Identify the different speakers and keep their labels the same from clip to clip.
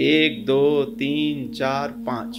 Speaker 1: 1 2 3 4 5,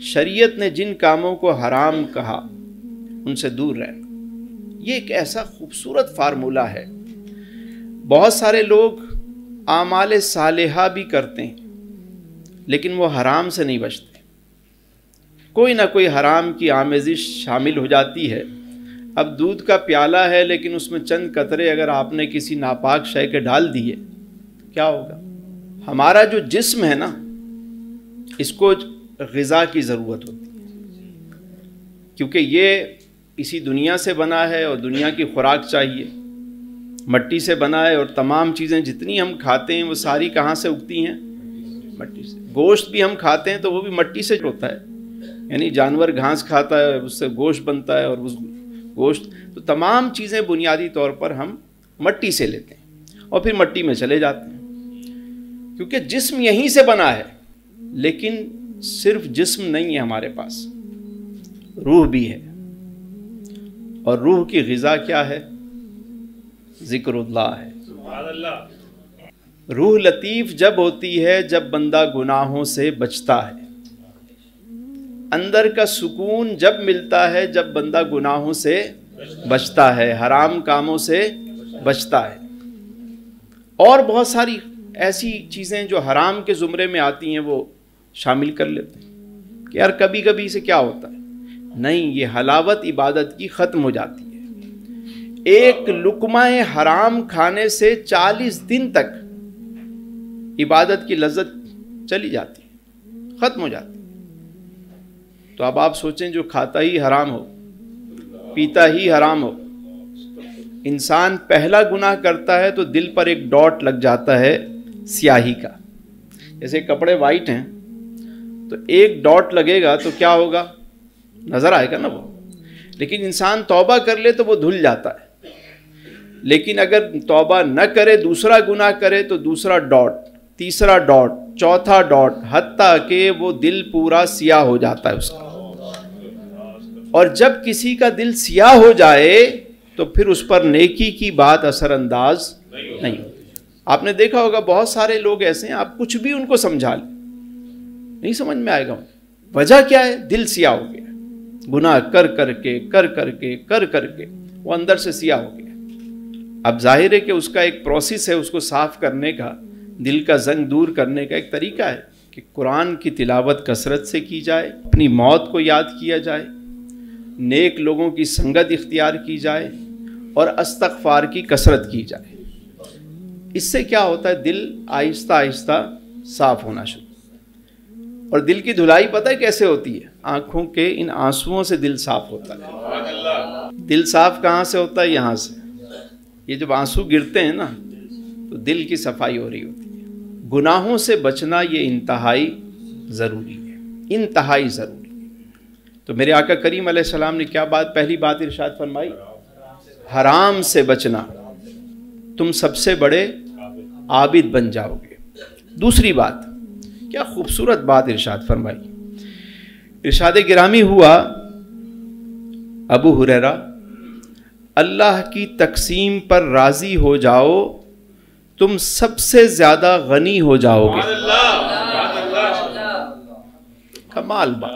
Speaker 1: شریعت نے جن کاموں کو حرام کہا ان سے دور رہنا۔ یہ ایک ایسا خوبصورت فارمولہ ہے۔ بہت سارے لوگ اعمال صالحہ بھی کرتے ہیں لیکن وہ حرام سے نہیں بچتے، کوئی نہ کوئی حرام کی آمیزش شامل ہو جاتی ہے۔ اب دودھ کا پیالہ ہے لیکن اس میں چند قطرے اگر آپ نے کسی ناپاک شے کے ڈال دیے کیا ہوگا؟ ہمارا جو جسم ہے نا، اس کو غذا کی ضرورت ہوتی ہے، کیونکہ یہ اسی دنیا سے بنا ہے اور دنیا کی خوراک چاہیے، مٹی سے بنا ہے، اور تمام چیزیں جتنی ہم کھاتے ہیں وہ ساری کہاں سے اگتی ہیں؟ مٹی سے۔ گوشت بھی ہم کھاتے ہیں تو وہ بھی مٹی سے ہوتا ہے، یعنی جانور گھاس کھاتا ہے، اس سے گوشت بنتا ہے، اور اس گوشت، تو تمام چیزیں بنیادی طور پر ہم مٹی سے لیتے ہیں اور پھر مٹی میں چلے جاتے ہیں، کیونکہ جسم یہیں سے بنا ہے۔ لیکن صرف جسم نہیں ہے ہمارے پاس، روح بھی ہے، اور روح کی غذا کیا ہے؟ ذکر اللہ ہے۔ سبحان اللہ۔ روح لطیف جب ہوتی ہے جب بندہ گناہوں سے بچتا ہے، اندر کا سکون جب ملتا ہے جب بندہ گناہوں سے بچتا ہے، حرام کاموں سے بچتا ہے۔ اور بہت ساری ایسی چیزیں جو حرام کے زمرے میں آتی ہیں وہ شامل کر لیتے ہیں کہ یار کبھی کبھی سے کیا ہوتا ہے، نہیں، یہ حلاوت عبادت کی ختم ہو جاتی ہے۔ ایک لقمہ حرام کھانے سے 40 دن تک عبادت کی لذت چلی جاتی ہے، ختم ہو جاتی ہے۔ تو اب آپ سوچیں جو کھاتا ہی حرام ہو، پیتا ہی حرام ہو، انسان پہلا گناہ کرتا ہے تو دل پر ایک ڈاٹ لگ جاتا ہے سیاہی کا، جیسے کپڑے وائٹ ہیں تو ایک ڈاٹ لگے گا تو کیا ہوگا؟ نظر آئے گا نا وہ، لیکن انسان توبہ کر لے تو وہ دھل جاتا ہے۔ لیکن اگر توبہ نہ کرے، دوسرا گناہ کرے تو دوسرا ڈاٹ، تیسرا ڈاٹ، چوتھا ڈاٹ، حتیٰ کہ وہ دل پورا سیاہ ہو جاتا ہے اس کا۔ اور جب کسی کا دل سیاہ ہو جائے تو پھر اس پر نیکی کی بات اثر انداز نہیں ہوتی۔ آپ نے دیکھا ہوگا بہت سارے لوگ ایسے ہیں، آپ کچھ بھی ان کو سمجھا لیں نہیں سمجھ میں آئے گا۔ وجہ کیا ہے؟ دل سیاہ ہو گیا، گناہ کر کر کے وہ اندر سے سیاہ ہو گیا۔ اب ظاہر ہے کہ اس کا ایک پروسیس ہے، اس کو صاف کرنے کا، دل کا زنگ دور کرنے کا ایک طریقہ ہے کہ قرآن کی تلاوت کثرت سے کی جائے، اپنی موت کو یاد کیا جائے، نیک لوگوں کی سنگت اختیار کی جائے، اور استغفار کی کثرت کی جائے۔ اس سے کیا ہوتا ہے؟ دل آہستہ آہستہ صاف ہونا شروع۔ اور دل کی دھلائی پتہ ہے کیسے ہوتی ہے؟ آنکھوں کے ان آنسوؤں سے دل صاف ہوتا ہے۔ دل صاف کہاں سے ہوتا ہے؟ یہاں سے۔ یہ جب آنسو گرتے ہیں نا تو دل کی صفائی ہو رہی ہوتی ہے۔ گناہوں سے بچنا یہ انتہائی ضروری ہے، انتہائی ضروری ہے۔ تو میرے آقا کریم علیہ السلام نے کیا بات، پہلی بات ارشاد فرمائی؟ حرام سے بچنا، تم سب سے بڑے عابد بن جاؤ گے۔ دوسری بات، کیا خوبصورت بات ارشاد فرمائی، ارشاد گرامی ہوا ابو ہریرہ، اللہ کی تقسیم پر راضی ہو جاؤ تم سب سے زیادہ غنی ہو جاؤ گے۔ کمال بات،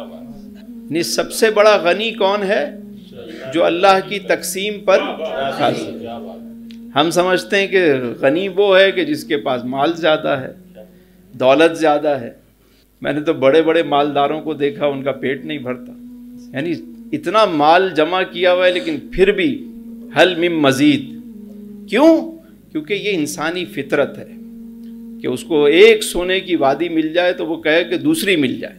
Speaker 1: یعنی سب سے بڑا غنی کون ہے؟ جو اللہ کی تقسیم پر راضی۔ ہم سمجھتے ہیں کہ غنی وہ ہے کہ جس کے پاس مال زیادہ ہے، دولت زیادہ ہے۔ میں نے تو بڑے بڑے مالداروں کو دیکھا، ان کا پیٹ نہیں بھرتا، یعنی اتنا مال جمع کیا ہوا ہے لیکن پھر بھی حل من مزید۔ کیوں؟ کیونکہ یہ انسانی فطرت ہے کہ اس کو ایک سونے کی وادی مل جائے تو وہ کہے کہ دوسری مل جائے۔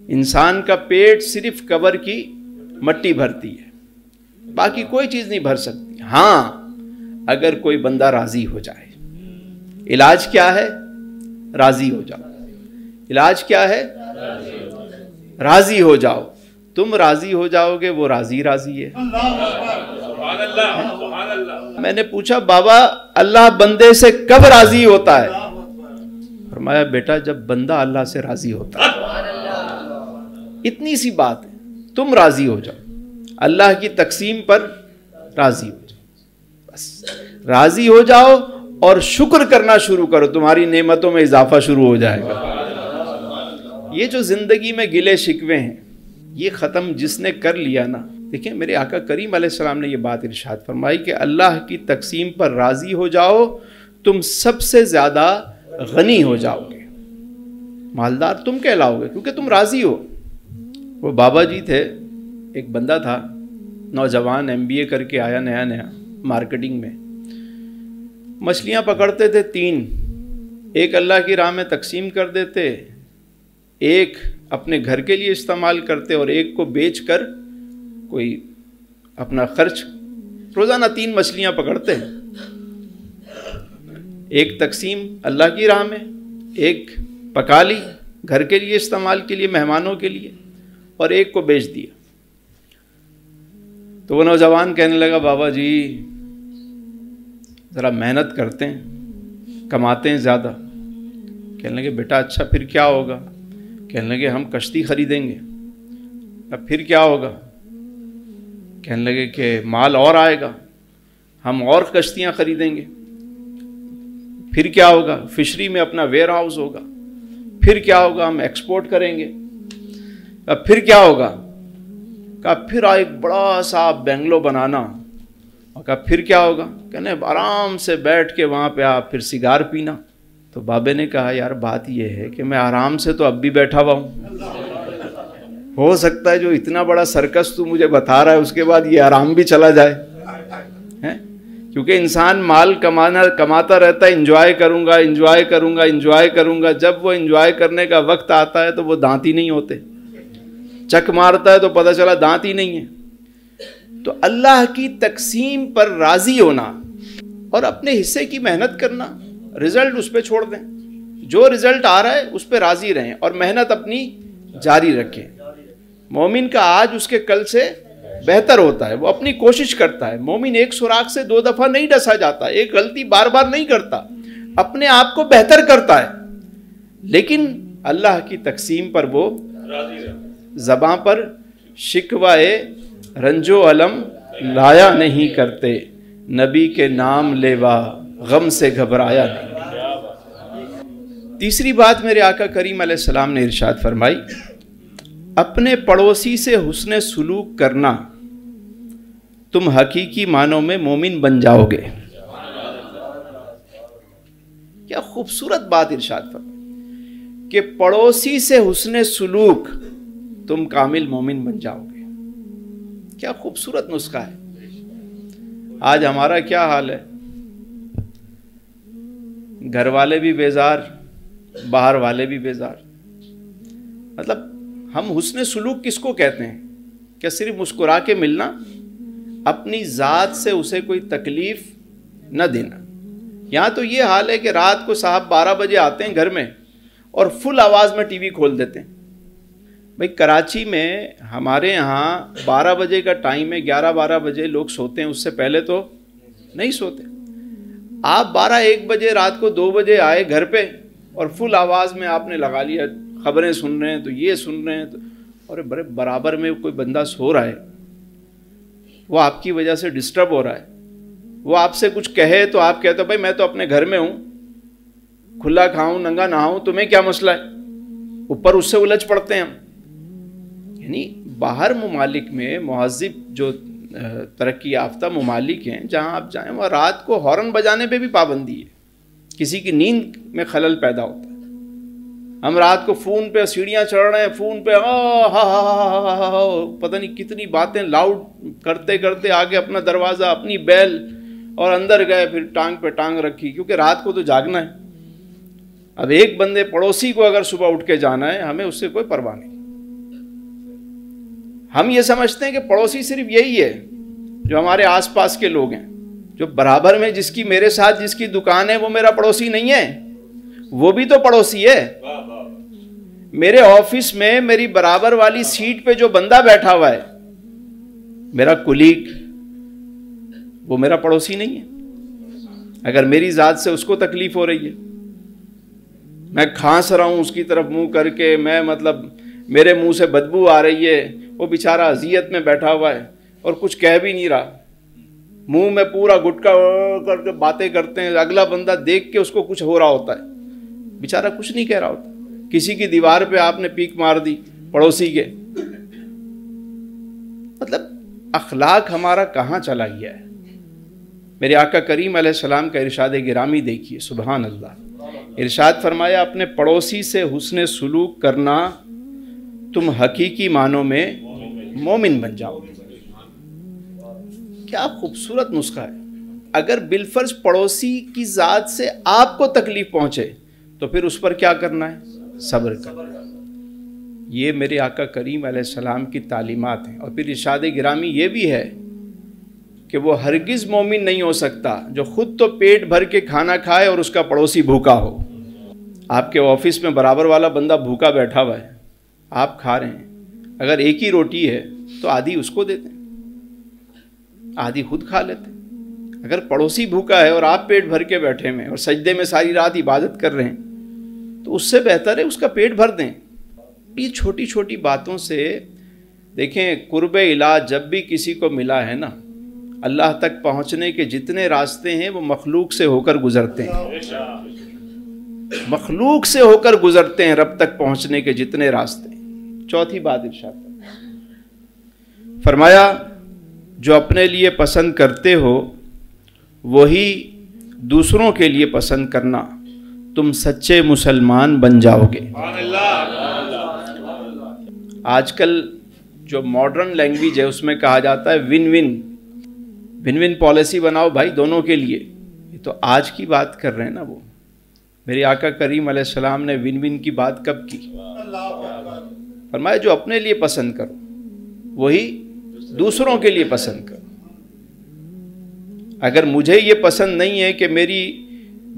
Speaker 1: انسان کا پیٹ صرف قبر کی مٹی بھرتی ہے، باقی کوئی چیز نہیں بھر سکتی۔ ہاں، اگر کوئی بندہ راضی ہو جائے۔ علاج کیا ہے؟ راضی ہو جاؤ۔ علاج کیا ہے؟ راضی ہو جاؤ۔ تم راضی ہو جاؤ گے، وہ راضی راضی ہے۔ میں نے پوچھا بابا اللہ بندے سے کب راضی ہوتا ہے؟ فرمایا بیٹا جب بندہ اللہ سے راضی ہوتا ہے۔ اتنی سی بات ہے، تم راضی ہو جاؤ، اللہ کی تقسیم پر راضی ہو جاؤ، بس راضی ہو جاؤ اور شکر کرنا شروع کرو، تمہاری نعمتوں میں اضافہ شروع ہو جائے گا۔ یہ جو زندگی میں گلے شکوے ہیں یہ ختم جس نے کر لیا نا. دیکھیں میرے آقا کریم علیہ السلام نے یہ بات ارشاد فرمائی کہ اللہ کی تقسیم پر راضی ہو جاؤ, تم سب سے زیادہ غنی ہو جاؤ گے, مالدار تم کہلاؤ گے کیونکہ تم راضی ہو. وہ بابا جی تھے, ایک بندہ تھا نوجوان, MBA کر کے آیا نیا مارکیٹنگ میں, مچھلیاں پکڑتے تھے 3, ایک اللہ کی راہ میں تقسیم کر دیتے, ایک اپنے گھر کے لیے استعمال کرتے اور ایک کو بیچ کر کوئی اپنا خرچ. روزانہ 3 مچھلیاں پکڑتے, ایک تقسیم اللہ کی راہ میں, ایک پکا لی گھر کے لیے استعمال کے لیے مہمانوں کے لیے, اور ایک کو بیچ دیا. تو وہ نوجوان کہنے لگا بابا جی ذرا محنت کرتے ہیں, کماتے ہیں زیادہ. کہنے لگے بیٹا اچھا پھر کیا ہوگا؟ کہنے لگے ہم کشتی خریدیں گے. اب پھر کیا ہوگا؟ کہنے لگے کہ مال اور آئے گا, ہم اور کشتیاں خریدیں گے. پھر کیا ہوگا؟ فشری میں اپنا ویئر ہاؤس ہوگا. پھر کیا ہوگا؟ ہم ایکسپورٹ کریں گے. اب پھر کیا ہوگا؟ کہا پھر ایک بڑا سا بنگلو بنانا. اور کہا پھر کیا ہوگا؟ کہنے آرام سے بیٹھ کے وہاں پہ آپ پھر سگار پینا. تو بابے نے کہا یار بات یہ ہے کہ میں آرام سے تو اب بھی بیٹھا ہوا ہوں, ہو سکتا ہے جو اتنا بڑا سرکس تو مجھے بتا رہا ہے اس کے بعد یہ آرام بھی چلا جائے. کیونکہ انسان مال کماتا رہتا ہے, انجوائے کروں گا انجوائے کروں گا انجوائے کروں گا. جب وہ انجوائے کرنے کا وقت آتا ہے تو وہ دانت ہی نہیں ہوتے, چک مارتا ہے تو پتہ چلا دانت ہی نہیں ہے. تو اللہ کی تقسیم پر راضی ہونا اور اپنے حصے کی محنت کرنا, رزلٹ اس پہ چھوڑ دیں, جو رزلٹ آ رہا ہے اس پہ راضی رہیں اور محنت اپنی جاری رکھیں. مومن کا آج اس کے کل سے بہتر ہوتا ہے, وہ اپنی کوشش کرتا ہے. مومن ایک سوراخ سے 2 دفعہ نہیں ڈسا جاتا, ایک غلطی بار بار نہیں کرتا, اپنے آپ کو بہتر کرتا ہے. لیکن اللہ کی تقسیم پر وہ زباں پر شکوائے رنج و علم لایا نہیں کرتے, نبی کے نام لیوا غم سے گھبرایا نہیں. تیسری بات میرے آقا کریم علیہ السلام نے ارشاد فرمائی, اپنے پڑوسی سے حسن سلوک کرنا, تم حقیقی معنوں میں مومن بن جاؤ گے. کیا خوبصورت بات ارشاد فرمائی کہ پڑوسی سے حسن سلوک تم کامل مومن بن جاؤ گے. کیا خوبصورت نسخہ ہے. آج ہمارا کیا حال ہے, گھر والے بھی بیزار, باہر والے بھی بیزار. مطلب ہم حسن سلوک کس کو کہتے ہیں؟ کیا صرف مسکرا کے ملنا, اپنی ذات سے اسے کوئی تکلیف نہ دینا. یہاں تو یہ حال ہے کہ رات کو صاحب 12 بجے آتے ہیں گھر میں اور فل آواز میں ٹی وی کھول دیتے ہیں. بھائی کراچی میں ہمارے یہاں 12 بجے کا ٹائم ہے, 11-12 بجے لوگ سوتے ہیں, اس سے پہلے تو نہیں سوتے. آپ 12-1 بجے رات کو 2 بجے آئے گھر پہ اور فل آواز میں آپ نے لگا لیا, خبریں سن رہے ہیں تو یہ سن رہے ہیں تو, اور برابر میں کوئی بندہ سو رہا ہے, وہ آپ کی وجہ سے ڈسٹرب ہو رہا ہے. وہ آپ سے کچھ کہے تو آپ کہتے ہو بھائی میں تو اپنے گھر میں ہوں, کھلا کھاؤں ننگا نہاؤں, تمہیں کیا مسئلہ ہے. اوپر اس سے الجھ پڑتے ہیں ہم. یعنی باہر ممالک میں مہذب جو ترقی یافتہ ممالک ہیں جہاں آپ جائیں, وہ رات کو ہارن بجانے پہ بھی پابندی ہے, کسی کی نیند میں خلل پیدا ہوتا ہے. ہم رات کو فون پہ سیڑھیاں چڑھ رہے ہیں, فون پہ پتہ نہیں کتنی باتیں لاؤڈ کرتے کرتے آگے اپنا دروازہ, اپنی بیل, اور اندر گئے, پھر ٹانگ پہ ٹانگ رکھی, کیونکہ رات کو تو جاگنا ہے. اب ایک بندے پڑوسی کو اگر صبح اٹھ کے جانا ہے, ہمیں اس سے کوئی پرواہ نہیں. ہم یہ سمجھتے ہیں کہ پڑوسی صرف یہی ہے جو ہمارے آس پاس کے لوگ ہیں, جو برابر میں جس کی میرے ساتھ جس کی دکان ہے وہ میرا پڑوسی نہیں ہے, وہ بھی تو پڑوسی ہے. میرے آفس میں میری برابر والی سیٹ پہ جو بندہ بیٹھا ہوا ہے, میرا کولیگ, وہ میرا پڑوسی نہیں ہے. اگر میری ذات سے اس کو تکلیف ہو رہی ہے, میں کھانس رہا ہوں اس کی طرف منہ کر کے, میں مطلب میرے منہ سے بدبو آ رہی ہے, وہ بیچارہ اذیت میں بیٹھا ہوا ہے اور کچھ کہہ بھی نہیں رہا, منہ میں پورا گٹکا کر کے باتیں کرتے ہیں, اگلا بندہ دیکھ کے اس کو کچھ ہو رہا ہوتا ہے, بیچارہ کچھ نہیں کہہ رہا ہوتا. کسی کی دیوار پہ آپ نے پیک مار دی پڑوسی کے. مطلب اخلاق ہمارا کہاں چلا گیا ہے. میرے آقا کریم علیہ السلام کا ارشاد گرامی دیکھیے، سبحان اللہ. ارشاد فرمایا اپنے پڑوسی سے حسن سلوک کرنا تم حقیقی معنوں میں مومن بن جاؤ گے. کیا خوبصورت نسخہ ہے. اگر بالفرض پڑوسی کی ذات سے آپ کو تکلیف پہنچے تو پھر اس پر کیا کرنا ہے؟ صبر کرنا. یہ میرے آقا کریم علیہ السلام کی تعلیمات ہیں. اور پھر ارشاد گرامی یہ بھی ہے کہ وہ ہرگز مومن نہیں ہو سکتا جو خود تو پیٹ بھر کے کھانا کھائے اور اس کا پڑوسی بھوکا ہو. آپ کے آفس میں برابر والا بندہ بھوکا بیٹھا ہوا ہے، آپ کھا رہے ہیں، اگر ایک ہی روٹی ہے تو آدھی اس کو دیتے ہیں، آدھی خود کھا لیتے ہیں. اگر پڑوسی بھوکا ہے اور آپ پیٹ بھر کے بیٹھے ہوئے اور سجدے میں ساری رات عبادت کر رہے ہیں تو اس سے بہتر ہے اس کا پیٹ بھر دیں. یہ چھوٹی چھوٹی باتوں سے دیکھیں قرب الہ جب بھی کسی کو ملا ہے نا، اللہ تک پہنچنے کے جتنے راستے ہیں وہ مخلوق سے ہو کر گزرتے ہیں. مخلوق سے ہو کر گزرتے ہیں رب تک پہنچنے کے جتنے راستے. چوتھی بات ارشاد فرمایا جو اپنے لیے پسند کرتے ہو وہی دوسروں کے لیے پسند کرنا، تم سچے مسلمان بن جاؤ گے. آج کل جو ماڈرن لینگویج ہے اس میں کہا جاتا ہے ون ون پالیسی بناؤ بھائی دونوں کے لیے. یہ تو آج کی بات کر رہے ہیں نا. وہ میرے آقا کریم علیہ السلام نے ون ون کی بات کب کی؟ فرمایا جو اپنے لیے پسند کرو وہی دوسروں کے لیے پسند کرو. اگر مجھے یہ پسند نہیں ہے کہ میری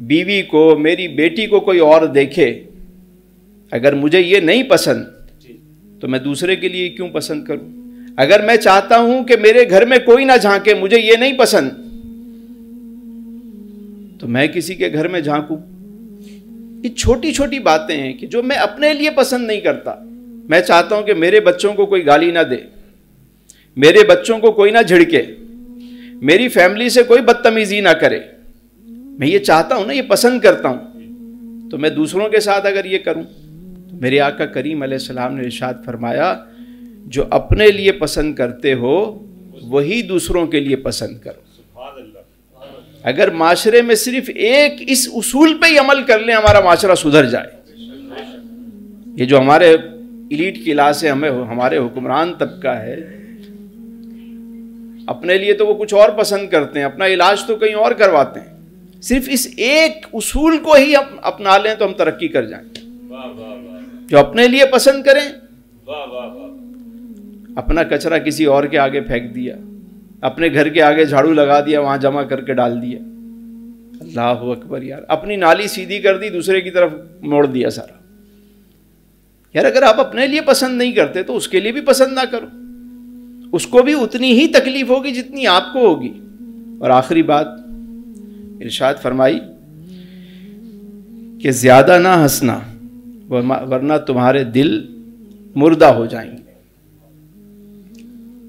Speaker 1: بیوی کو میری بیٹی کو کوئی اور دیکھے، اگر مجھے یہ نہیں پسند تو میں دوسرے کے لیے کیوں پسند کروں؟ اگر میں چاہتا ہوں کہ میرے گھر میں کوئی نہ جھانکے، مجھے یہ نہیں پسند تو میں کسی کے گھر میں جھانکوں. یہ چھوٹی چھوٹی باتیں ہیں کہ جو میں اپنے لیے پسند نہیں کرتا. میں چاہتا ہوں کہ میرے بچوں کو کوئی گالی نہ دے، میرے بچوں کو کوئی نہ جھڑکے، میری فیملی سے کوئی بدتمیزی نہ کرے. میں یہ چاہتا ہوں نا، یہ پسند کرتا ہوں، تو میں دوسروں کے ساتھ اگر یہ کروں تو میرے آقا کریم علیہ السلام نے ارشاد فرمایا جو اپنے لیے پسند کرتے ہو وہی دوسروں کے لیے پسند کرو. اگر معاشرے میں صرف ایک اس اصول پہ ہی عمل کر لیں ہمارا معاشرہ سدھر جائے. یہ جو ہمارے ایلیٹ کلاس ہے، ہمارے حکمران طبقہ ہے، اپنے لیے تو وہ کچھ اور پسند کرتے ہیں، اپنا علاج تو کہیں اور کرواتے ہیں. صرف اس ایک اصول کو ہی ہم اپنا لیں تو ہم ترقی کر جائیں. جو اپنے لیے پسند کریں، اپنا کچرا کسی اور کے آگے پھینک دیا، اپنے گھر کے آگے جھاڑو لگا دیا، وہاں جمع کر کے ڈال دیا. اللہ اکبر یار. اپنی نالی سیدھی کر دی، دوسرے کی طرف موڑ دیا سارا. یار اگر آپ اپنے لیے پسند نہیں کرتے تو اس کے لیے بھی پسند نہ کرو. اس کو بھی اتنی ہی تکلیف ہوگی جتنی آپ کو ہوگی. اور آخری بات ارشاد فرمائی کہ زیادہ نہ ہنسنا ورنہ تمہارے دل مردہ ہو جائیں گے.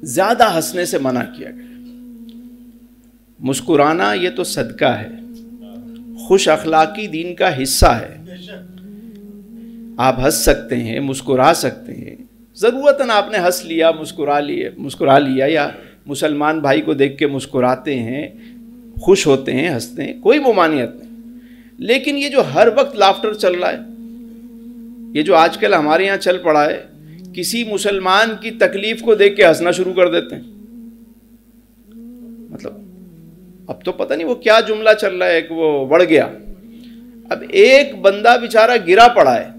Speaker 1: زیادہ ہنسنے سے منع کیا گیا. مسکرانا یہ تو صدقہ ہے، خوش اخلاقی دین کا حصہ ہے. آپ ہنس سکتے ہیں، مسکرا سکتے ہیں. ضرورتاً آپ نے ہنس لیا، مسکرا لیا، یا مسلمان بھائی کو دیکھ کے مسکراتے ہیں، خوش ہوتے ہیں، ہنستے ہیں، کوئی ممانعت نہیں. لیکن یہ جو ہر وقت لافٹر چل رہا ہے، یہ جو آج کل ہمارے یہاں چل پڑا ہے، کسی مسلمان کی تکلیف کو دیکھ کے ہنسنا شروع کر دیتے ہیں. مطلب اب تو پتہ نہیں وہ کیا جملہ چل رہا ہے کہ وہ بڑھ گیا. اب ایک بندہ بیچارہ گرا پڑا ہے،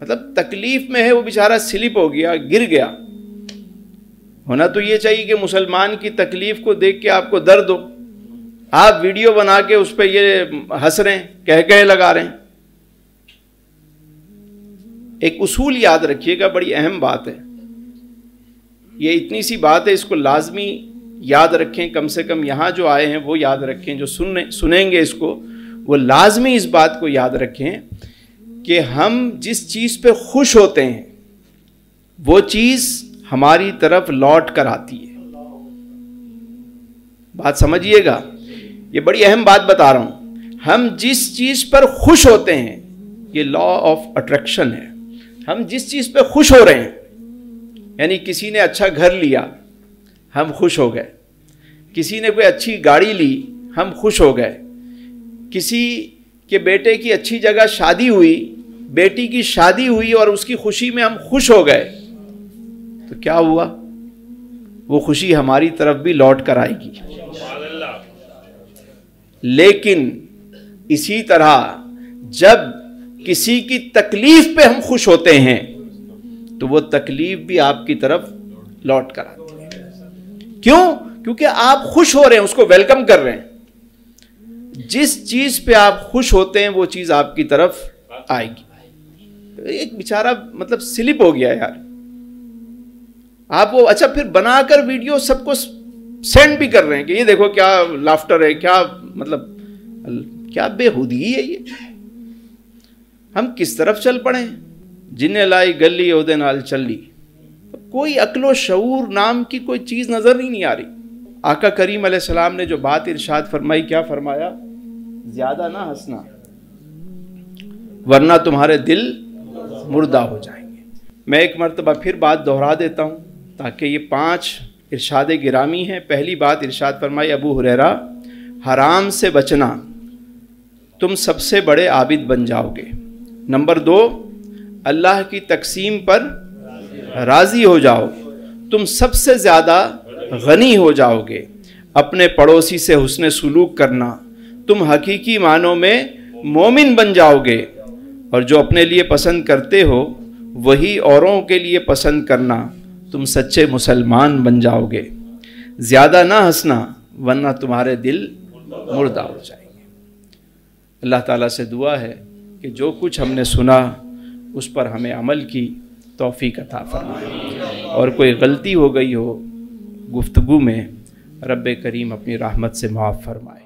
Speaker 1: مطلب تکلیف میں ہے، وہ بیچارہ سلپ ہو گیا، گر گیا. ہونا تو یہ چاہیے کہ مسلمان کی تکلیف کو دیکھ کے آپ کو درد ہو، آپ ویڈیو بنا کے اس پہ یہ ہنس رہے ہیں، کہہ لگا رہے ہیں. ایک اصول یاد رکھیے گا، بڑی اہم بات ہے. یہ اتنی سی بات ہے، اس کو لازمی یاد رکھیں. کم سے کم یہاں جو آئے ہیں وہ یاد رکھیں، جو سنیں گے اس کو وہ لازمی اس بات کو یاد رکھیں کہ ہم جس چیز پہ خوش ہوتے ہیں وہ چیز ہماری طرف لوٹ کر آتی ہے. بات سمجھیے گا، یہ بڑی اہم بات بتا رہا ہوں. ہم جس چیز پر خوش ہوتے ہیں یہ لا آف اٹریکشن ہے. ہم جس چیز پہ خوش ہو رہے ہیں، یعنی کسی نے اچھا گھر لیا ہم خوش ہو گئے، کسی نے کوئی اچھی گاڑی لی ہم خوش ہو گئے، کسی کے بیٹے کی اچھی جگہ شادی ہوئی، بیٹی کی شادی ہوئی اور اس کی خوشی میں ہم خوش ہو گئے، تو کیا ہوا؟ وہ خوشی ہماری طرف بھی لوٹ کر آئے گی. لیکن اسی طرح جب کسی کی تکلیف پہ ہم خوش ہوتے ہیں تو وہ تکلیف بھی آپ کی طرف لوٹ کر آتی ہے. کیوں؟ کیونکہ آپ خوش ہو رہے ہیں، اس کو ویلکم کر رہے ہیں. جس چیز پہ آپ خوش ہوتے ہیں وہ چیز آپ کی طرف آئے گی. ایک بیچارہ مطلب سلپ ہو گیا یار، آپ وہ اچھا پھر بنا کر ویڈیو سب کو سینڈ بھی کر رہے ہیں کہ یہ دیکھو کیا لافٹر ہے، کیا مطلب کیا بےہودگی ہے یہ. ہم کس طرف چل پڑے؟ جنہیں لائی گلی اودے نال چلی. کوئی عقل و شعور نام کی کوئی چیز نظر نہیں آ رہی. آقا کریم علیہ السلام نے جو بات ارشاد فرمائی، کیا فرمایا؟ زیادہ نہ ہنسنا ورنہ تمہارے دل مردہ ہو جائیں گے. میں ایک مرتبہ پھر بات دہرا دیتا ہوں تاکہ یہ 5 ارشاد گرامی ہیں. پہلی بات ارشاد فرمائی ابو ہریرہ، حرام سے بچنا تم سب سے بڑے عابد بن جاؤ گے. نمبر 2، اللہ کی تقسیم پر راضی ہو جاؤ، تم سب سے زیادہ غنی ہو جاؤ گے. اپنے پڑوسی سے حسن سلوک کرنا، تم حقیقی معنوں میں مومن بن جاؤ گے. اور جو اپنے لیے پسند کرتے ہو وہی اوروں کے لیے پسند کرنا، تم سچے مسلمان بن جاؤ گے. زیادہ نہ ہنسنا ورنہ تمہارے دل مردہ ہو جائیں گے. اللہ تعالیٰ سے دعا ہے کہ جو کچھ ہم نے سنا اس پر ہمیں عمل کی توفیق عطا فرمائے، اور کوئی غلطی ہو گئی ہو گفتگو میں رب کریم اپنی رحمت سے معاف فرمائے.